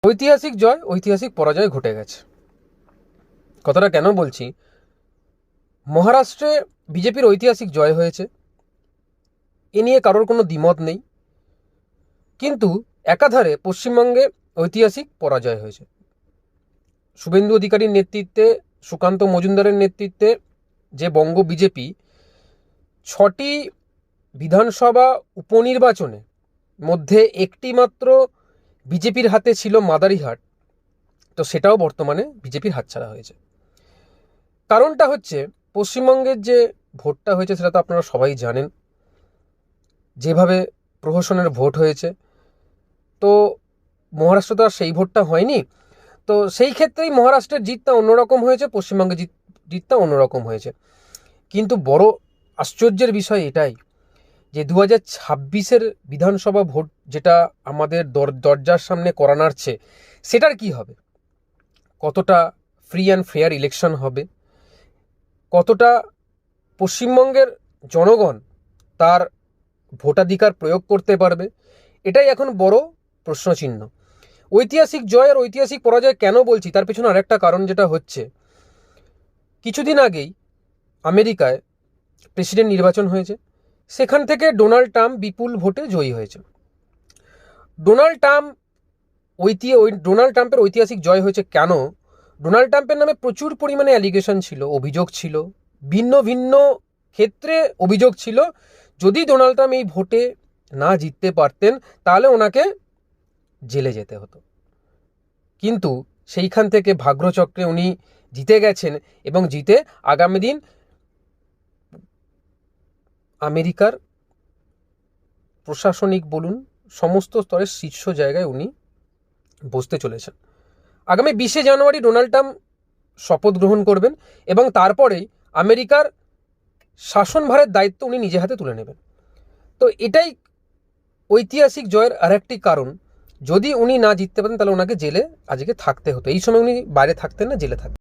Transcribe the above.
ঐতিহাসিক জয়, ঐতিহাসিক পরাজয় ঘটে গেছে। কথাটা কেন বলছি, মহারাষ্ট্রে বিজেপির ঐতিহাসিক জয় হয়েছে, এ নিয়ে কারোর কোনো দ্বিমত নেই। কিন্তু একাধারে পশ্চিমবঙ্গে ঐতিহাসিক পরাজয় হয়েছে। শুভেন্দু অধিকারীর নেতৃত্বে, সুকান্ত মজুমদারের নেতৃত্বে যে বঙ্গ বিজেপি 6টি বিধানসভা উপনির্বাচনে মধ্যে একটি মাত্র বিজেপির হাতে ছিল মাদারিহাট, তো সেটাও বর্তমানে বিজেপির হাতছাড়া হয়েছে। কারণটা হচ্ছে পশ্চিমবঙ্গের যে ভোটটা হয়েছে সেটা তো আপনারা সবাই জানেন, যেভাবে প্রহসনের ভোট হয়েছে। তো মহারাষ্ট্র তো আর সেই ভোটটা হয়নি, তো সেই ক্ষেত্রেই মহারাষ্ট্রের জিতটা অন্যরকম হয়েছে, পশ্চিমবঙ্গের জিতটা অন্যরকম হয়েছে। কিন্তু বড় আশ্চর্যের বিষয় এটাই যে 2026-এর বিধানসভা ভোট যেটা আমাদের দরজার সামনে করা নাড়ছে, সেটার কি হবে? কতটা ফ্রি অ্যান্ড ফেয়ার ইলেকশন হবে? কতটা পশ্চিমবঙ্গের জনগণ তার ভোটাধিকার প্রয়োগ করতে পারবে? এটাই এখন বড় প্রশ্নচিহ্ন। ঐতিহাসিক জয় আর ঐতিহাসিক পরাজয় কেন বলছি, তার পেছনে আরেকটা কারণ যেটা হচ্ছে, কিছুদিন আগেই আমেরিকায় প্রেসিডেন্ট নির্বাচন হয়েছে, সেখান থেকে ডোনাল্ড ট্রাম্প বিপুল ভোটে জয়ী হয়েছে। ডোনাল্ড ট্রাম্পের ঐতিহাসিক জয় হয়েছে কেন? ডোনাল্ড ট্রাম্পের নামে প্রচুর পরিমাণে অ্যালিগেশন ছিল, অভিযোগ ছিল, ভিন্ন ভিন্ন ক্ষেত্রে অভিযোগ ছিল। যদি ডোনাল্ড ট্রাম্প এই ভোটে না জিততে পারতেন তাহলে ওনাকে জেলে যেতে হতো। কিন্তু সেইখান থেকে ভাগ্যচক্রে উনি জিতে গেছেন এবং জিতে আগামী দিন আমেরিকার প্রশাসনিক বলুন সমস্ত স্তরের শীর্ষ জায়গায় উনি বসতে চলেছেন। আগামী 20শে জানুয়ারি ডোনাল্ড ট্রাম্প শপথ গ্রহণ করবেন এবং তারপরেই আমেরিকার শাসনভারের দায়িত্ব উনি নিজে হাতে তুলে নেবেন। তো এটাই ঐতিহাসিক জয়ের আরেকটি কারণ। যদি উনি না জিততে পারেন তাহলে ওনাকে জেলে আজকে থাকতে হতো। এই সময় উনি বাইরে থাকতেন না, জেলে থাকতেন।